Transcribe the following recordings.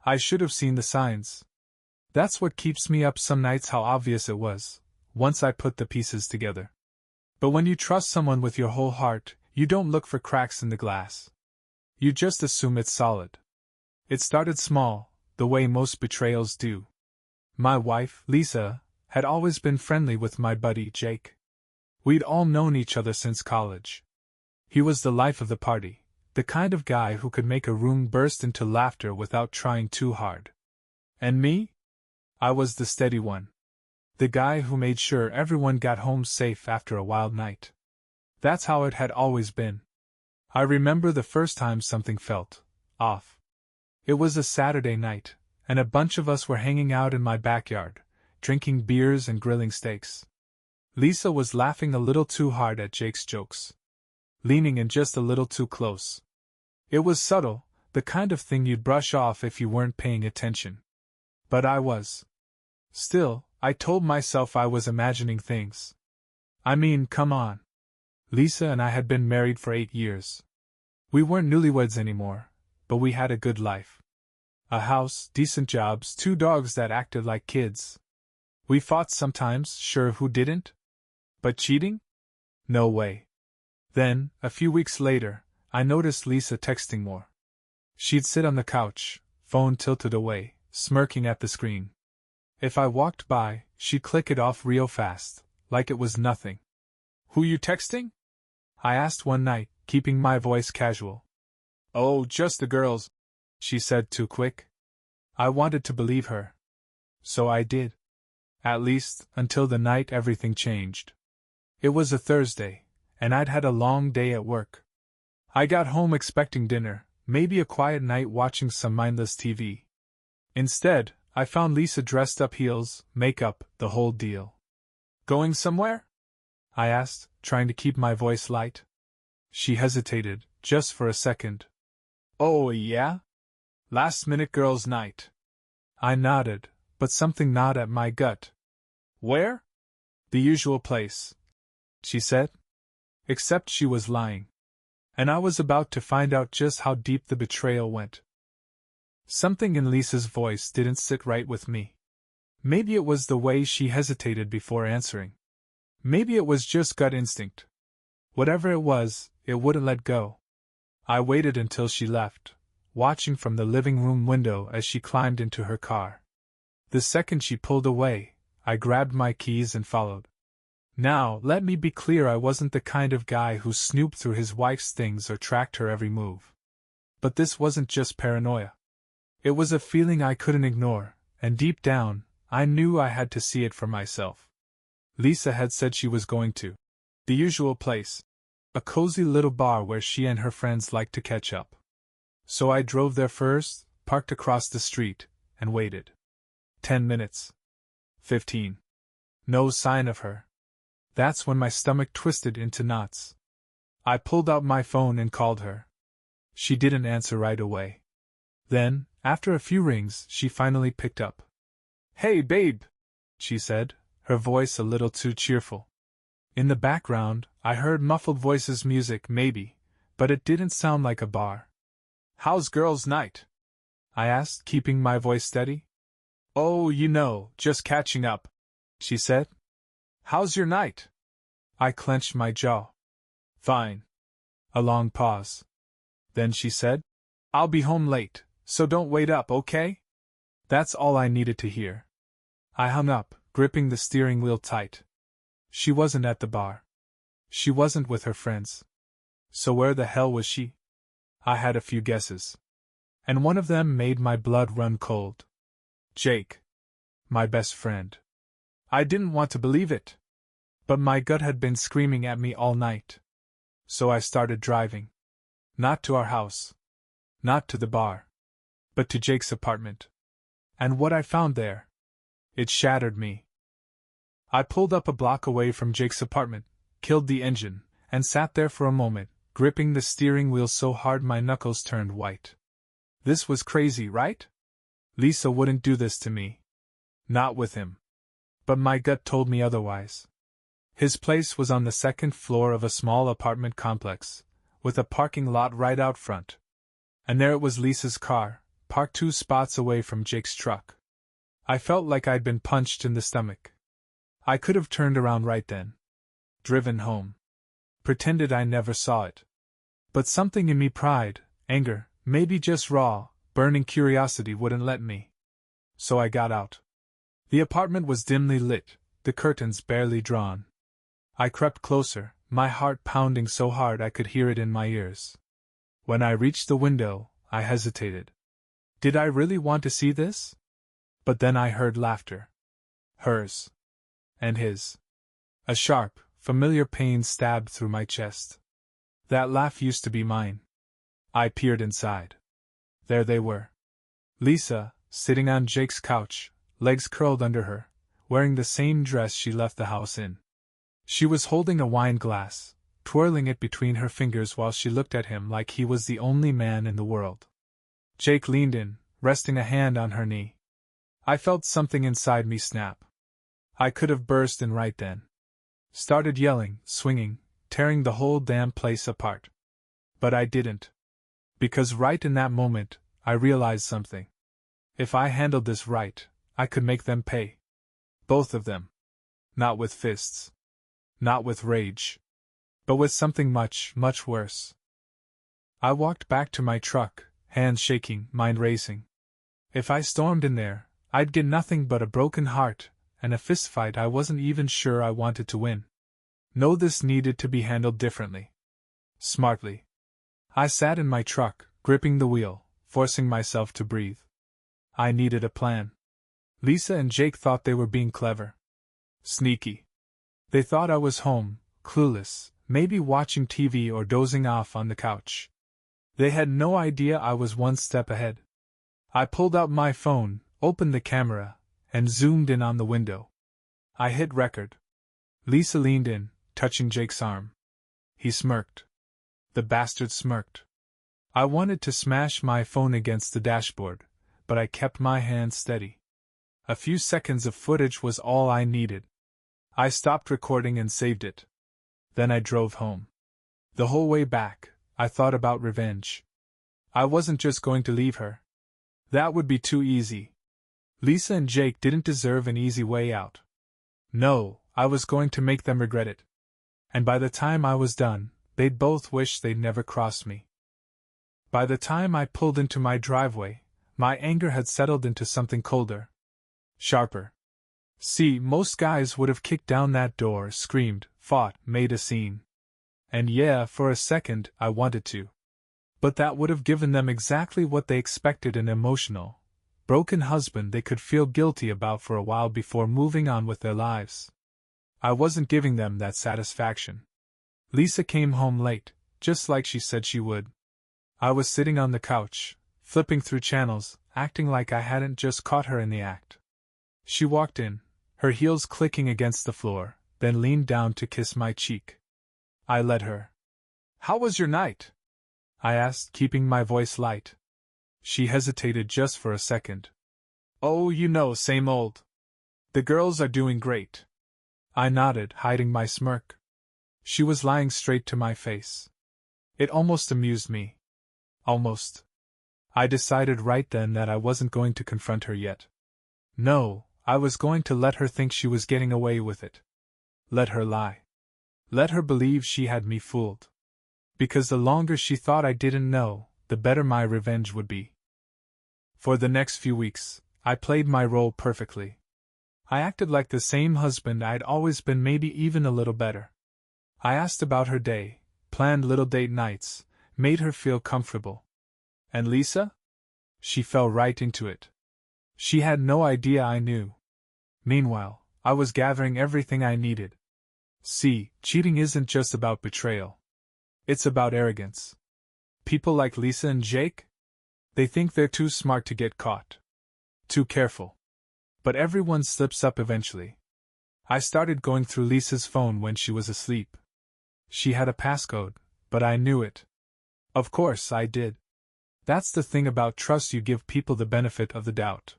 I should have seen the signs. That's what keeps me up some nights, how obvious it was, once I put the pieces together. But when you trust someone with your whole heart, you don't look for cracks in the glass. You just assume it's solid. It started small, the way most betrayals do. My wife, Lisa, had always been friendly with my buddy, Jake. We'd all known each other since college. He was the life of the party, the kind of guy who could make a room burst into laughter without trying too hard. And me? I was the steady one. The guy who made sure everyone got home safe after a wild night. That's how it had always been. I remember the first time something felt off. It was a Saturday night, and a bunch of us were hanging out in my backyard, drinking beers and grilling steaks. Lisa was laughing a little too hard at Jake's jokes, leaning in just a little too close. It was subtle, the kind of thing you'd brush off if you weren't paying attention. But I was. Still, I told myself I was imagining things. I mean, come on. Lisa and I had been married for 8 years. We weren't newlyweds anymore, but we had a good life. A house, decent jobs, 2 dogs that acted like kids. We fought sometimes, sure, who didn't? But cheating? No way. Then, a few weeks later, I noticed Lisa texting more. She'd sit on the couch, phone tilted away, smirking at the screen. If I walked by, she'd click it off real fast, like it was nothing. Who you texting? I asked one night, keeping my voice casual. Oh, just the girls, she said too quick. I wanted to believe her. So I did. At least, until the night everything changed. It was a Thursday, and I'd had a long day at work. I got home expecting dinner, maybe a quiet night watching some mindless TV. Instead, I found Lisa dressed up, heels, makeup, the whole deal. Going somewhere? I asked, trying to keep my voice light. She hesitated, just for a second. Oh, yeah? Last-minute girls' night. I nodded, but something gnawed at my gut. Where? The usual place, she said. Except she was lying. And I was about to find out just how deep the betrayal went. Something in Lisa's voice didn't sit right with me. Maybe it was the way she hesitated before answering. Maybe it was just gut instinct. Whatever it was, it wouldn't let go. I waited until she left, watching from the living room window as she climbed into her car. The second she pulled away, I grabbed my keys and followed. Now, let me be clear, I wasn't the kind of guy who snooped through his wife's things or tracked her every move. But this wasn't just paranoia. It was a feeling I couldn't ignore, and deep down, I knew I had to see it for myself. Lisa had said she was going to the usual place, a cozy little bar where she and her friends liked to catch up. So I drove there first, parked across the street, and waited. 10 minutes. 15. No sign of her. That's when my stomach twisted into knots. I pulled out my phone and called her. She didn't answer right away. Then, after a few rings, she finally picked up. Hey, babe, she said, her voice a little too cheerful. In the background, I heard muffled voices, music maybe, but it didn't sound like a bar. How's girls' night? I asked, keeping my voice steady. Oh, just catching up, she said. How's your night? I clenched my jaw. Fine. A long pause. Then she said, I'll be home late, so don't wait up, okay? That's all I needed to hear. I hung up, gripping the steering wheel tight. She wasn't at the bar. She wasn't with her friends. So where the hell was she? I had a few guesses. And one of them made my blood run cold. Jake. My best friend. I didn't want to believe it. But my gut had been screaming at me all night. So I started driving. Not to our house. Not to the bar. But to Jake's apartment. And what I found there. It shattered me. I pulled up a block away from Jake's apartment, killed the engine, and sat there for a moment, gripping the steering wheel so hard my knuckles turned white. This was crazy, right? Lisa wouldn't do this to me. Not with him. But my gut told me otherwise. His place was on the second floor of a small apartment complex, with a parking lot right out front. And there it was, Lisa's car, parked 2 spots away from Jake's truck. I felt like I'd been punched in the stomach. I could have turned around right then. Driven home. Pretended I never saw it. But something in me, pride, anger, maybe just raw, burning curiosity wouldn't let me. So I got out. The apartment was dimly lit, the curtains barely drawn. I crept closer, my heart pounding so hard I could hear it in my ears. When I reached the window, I hesitated. Did I really want to see this? But then I heard laughter. Hers. And his. A sharp, familiar pain stabbed through my chest. That laugh used to be mine. I peered inside. There they were. Lisa, sitting on Jake's couch, legs curled under her, wearing the same dress she left the house in. She was holding a wine glass, twirling it between her fingers while she looked at him like he was the only man in the world. Jake leaned in, resting a hand on her knee. I felt something inside me snap. I could have burst in right then. Started yelling, swinging, tearing the whole damn place apart. But I didn't. Because right in that moment, I realized something. If I handled this right, I could make them pay. Both of them. Not with fists. Not with rage. But with something much, much worse. I walked back to my truck, hands shaking, mind racing. If I stormed in there, I'd get nothing but a broken heart, and a fistfight I wasn't even sure I wanted to win. No, this needed to be handled differently. Smartly. I sat in my truck, gripping the wheel, forcing myself to breathe. I needed a plan. Lisa and Jake thought they were being clever. Sneaky. They thought I was home, clueless, maybe watching TV or dozing off on the couch. They had no idea I was one step ahead. I pulled out my phone, opened the camera, and zoomed in on the window. I hit record. Lisa leaned in, touching Jake's arm. He smirked. The bastard smirked. I wanted to smash my phone against the dashboard, but I kept my hand steady. A few seconds of footage was all I needed. I stopped recording and saved it. Then I drove home. The whole way back, I thought about revenge. I wasn't just going to leave her. That would be too easy. Lisa and Jake didn't deserve an easy way out. No, I was going to make them regret it. And by the time I was done, they'd both wish they'd never crossed me. By the time I pulled into my driveway, my anger had settled into something colder. Sharper. See, most guys would have kicked down that door, screamed, fought, made a scene. And yeah, for a second, I wanted to. But that would have given them exactly what they expected, an emotional, broken husband they could feel guilty about for a while before moving on with their lives. I wasn't giving them that satisfaction. Lisa came home late, just like she said she would. I was sitting on the couch, flipping through channels, acting like I hadn't just caught her in the act. She walked in, her heels clicking against the floor, then leaned down to kiss my cheek. I let her. "How was your night?" I asked, keeping my voice light. She hesitated just for a second. "Oh, you know, same old. The girls are doing great." I nodded, hiding my smirk. She was lying straight to my face. It almost amused me. Almost. I decided right then that I wasn't going to confront her yet. No, I was going to let her think she was getting away with it. Let her lie. Let her believe she had me fooled. Because the longer she thought I didn't know, the better my revenge would be. For the next few weeks, I played my role perfectly. I acted like the same husband I'd always been, maybe even a little better. I asked about her day, planned little date nights, made her feel comfortable. And Lisa? She fell right into it. She had no idea I knew. Meanwhile, I was gathering everything I needed. See, cheating isn't just about betrayal. It's about arrogance. People like Lisa and Jake? They think they're too smart to get caught. Too careful. But everyone slips up eventually. I started going through Lisa's phone when she was asleep. She had a passcode, but I knew it. Of course I did. That's the thing about trust, you give people the benefit of the doubt.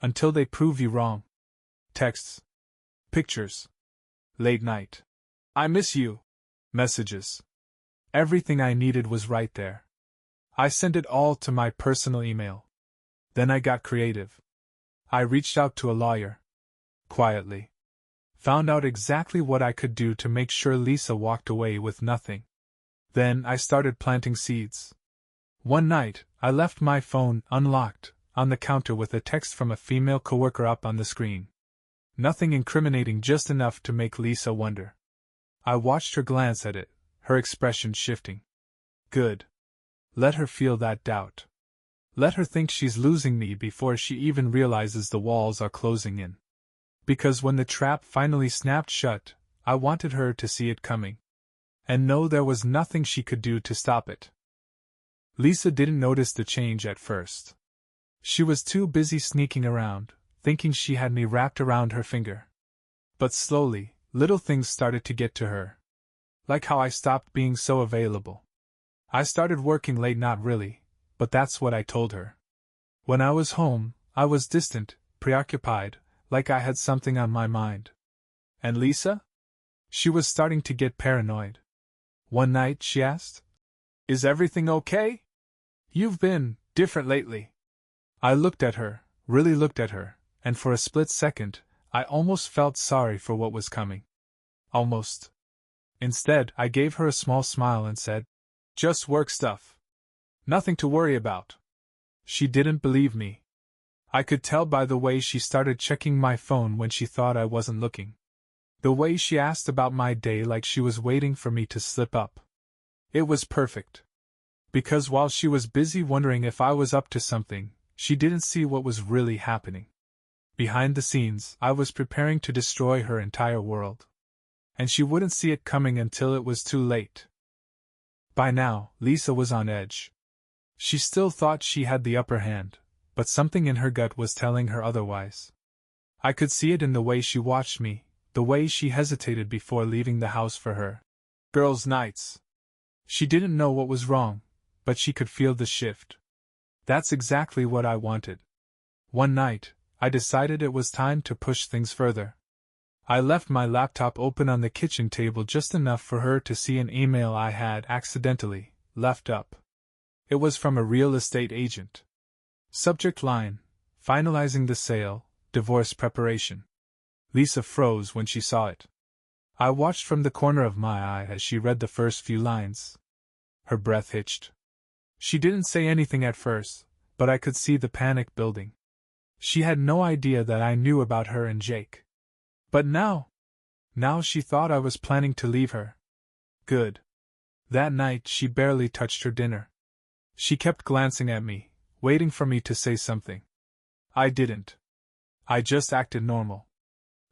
Until they prove you wrong. Texts. Pictures. Late night. "I miss you." Messages. Everything I needed was right there. I sent it all to my personal email. Then I got creative. I reached out to a lawyer. Quietly. Found out exactly what I could do to make sure Lisa walked away with nothing. Then I started planting seeds. One night, I left my phone unlocked on the counter with a text from a female coworker up on the screen. Nothing incriminating, just enough to make Lisa wonder. I watched her glance at it, her expression shifting. Good. Let her feel that doubt. Let her think she's losing me before she even realizes the walls are closing in. Because when the trap finally snapped shut, I wanted her to see it coming. And know there was nothing she could do to stop it. Lisa didn't notice the change at first. She was too busy sneaking around, thinking she had me wrapped around her finger. But slowly, little things started to get to her. Like how I stopped being so available. I started working late, not really, but that's what I told her. When I was home, I was distant, preoccupied, like I had something on my mind. And Lisa? She was starting to get paranoid. One night she asked, "Is everything okay? You've been different lately." I looked at her, really looked at her, and for a split second, I almost felt sorry for what was coming. Almost. Instead, I gave her a small smile and said, "Just work stuff. Nothing to worry about." She didn't believe me. I could tell by the way she started checking my phone when she thought I wasn't looking. The way she asked about my day like she was waiting for me to slip up. It was perfect. Because while she was busy wondering if I was up to something, she didn't see what was really happening. Behind the scenes, I was preparing to destroy her entire world. And she wouldn't see it coming until it was too late. By now, Lisa was on edge. She still thought she had the upper hand, but something in her gut was telling her otherwise. I could see it in the way she watched me, the way she hesitated before leaving the house for her girls' nights. She didn't know what was wrong, but she could feel the shift. That's exactly what I wanted. One night, I decided it was time to push things further. I left my laptop open on the kitchen table just enough for her to see an email I had accidentally left up. It was from a real estate agent. Subject line: finalizing the sale, divorce preparation. Lisa froze when she saw it. I watched from the corner of my eye as she read the first few lines. Her breath hitched. She didn't say anything at first, but I could see the panic building. She had no idea that I knew about her and Jake. But now she thought I was planning to leave her. Good. That night she barely touched her dinner. She kept glancing at me, waiting for me to say something. I didn't. I just acted normal.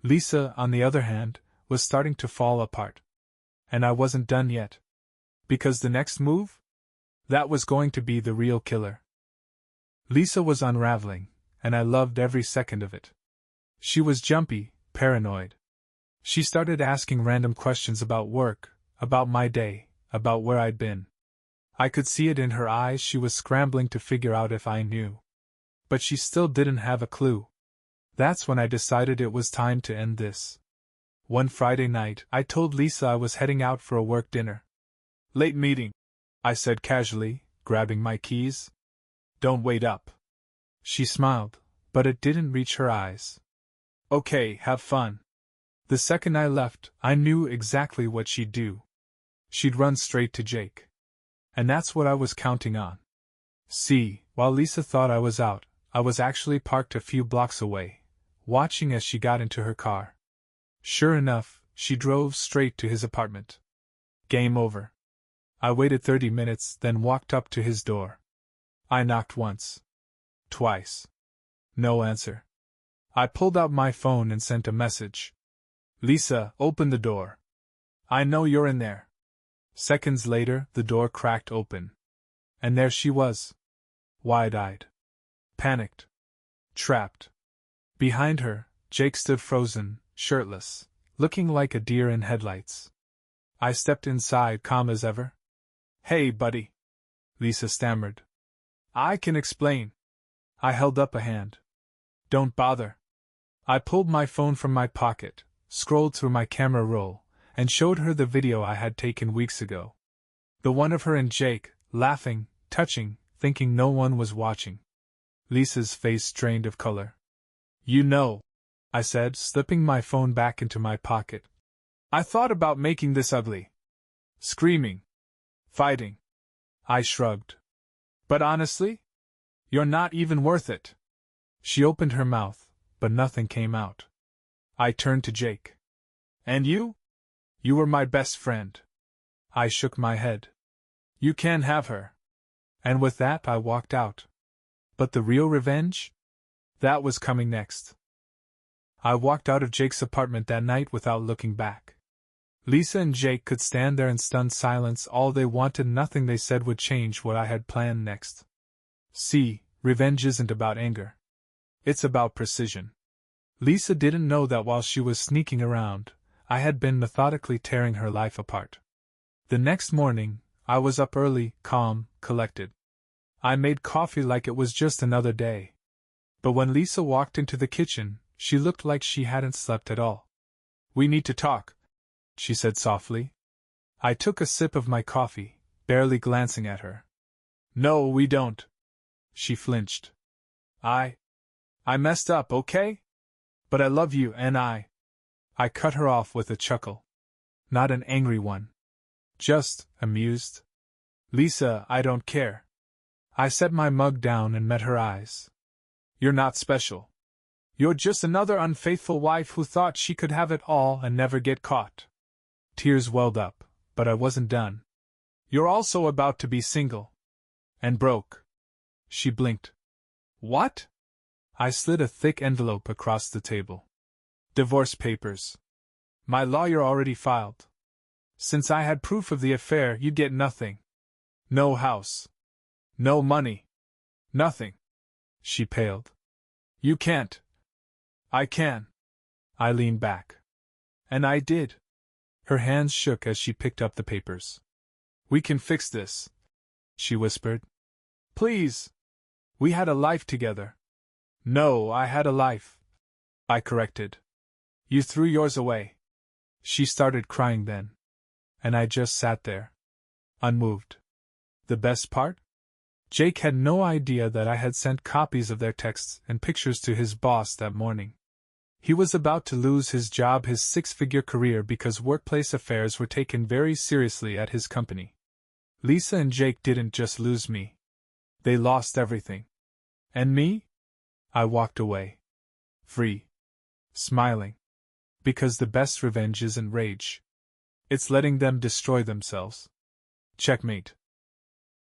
Lisa, on the other hand, was starting to fall apart. And I wasn't done yet. Because the next move? That was going to be the real killer. Lisa was unraveling, and I loved every second of it. She was jumpy, paranoid. She started asking random questions about work, about my day, about where I'd been. I could see it in her eyes. She was scrambling to figure out if I knew. But she still didn't have a clue. That's when I decided it was time to end this. One Friday night, I told Lisa I was heading out for a work dinner. "Late meeting," I said casually, grabbing my keys. "Don't wait up." She smiled, but it didn't reach her eyes. "Okay, have fun." The second I left, I knew exactly what she'd do. She'd run straight to Jake. And that's what I was counting on. See, while Lisa thought I was out, I was actually parked a few blocks away, watching as she got into her car. Sure enough, she drove straight to his apartment. Game over. I waited 30 minutes, then walked up to his door. I knocked once. Twice. No answer. I pulled out my phone and sent a message. "Lisa, open the door. I know you're in there." Seconds later, the door cracked open. And there she was. Wide-eyed. Panicked. Trapped. Behind her, Jake stood frozen, shirtless, looking like a deer in headlights. I stepped inside, calm as ever. "Hey, buddy," Lisa stammered. "I can explain." I held up a hand. "Don't bother." I pulled my phone from my pocket, scrolled through my camera roll, and showed her the video I had taken weeks ago. The one of her and Jake, laughing, touching, thinking no one was watching. Lisa's face drained of color. You know, I said, slipping my phone back into my pocket. I thought about making this ugly. Screaming. Fighting. I shrugged. But honestly? You're not even worth it. She opened her mouth, but nothing came out. I turned to Jake. And you? You were my best friend. I shook my head. You can't have her. And with that I walked out. But the real revenge? That was coming next. I walked out of Jake's apartment that night without looking back. Lisa and Jake could stand there in stunned silence all they wanted. Nothing they said would change what I had planned next. See, revenge isn't about anger. It's about precision. Lisa didn't know that while she was sneaking around, I had been methodically tearing her life apart. The next morning, I was up early, calm, collected. I made coffee like it was just another day. But when Lisa walked into the kitchen, she looked like she hadn't slept at all. We need to talk, she said softly. I took a sip of my coffee, barely glancing at her. No, we don't. She flinched. I messed up, okay? But I love you and I cut her off with a chuckle. Not an angry one. Just amused. Lisa, I don't care. I set my mug down and met her eyes. You're not special. You're just another unfaithful wife who thought she could have it all and never get caught. Tears welled up, but I wasn't done. You're also about to be single. And broke. She blinked. What? I slid a thick envelope across the table. Divorce papers. My lawyer already filed. Since I had proof of the affair, you'd get nothing. No house. No money. Nothing. She paled. You can't. I can. I leaned back. And I did. Her hands shook as she picked up the papers. We can fix this, she whispered. Please. We had a life together. No, I had a life, I corrected. You threw yours away. She started crying then. And I just sat there, unmoved. The best part? Jake had no idea that I had sent copies of their texts and pictures to his boss that morning. He was about to lose his job, his six-figure career, because workplace affairs were taken very seriously at his company. Lisa and Jake didn't just lose me. They lost everything. And me? I walked away. Free. Smiling. Because the best revenge isn't rage. It's letting them destroy themselves. Checkmate.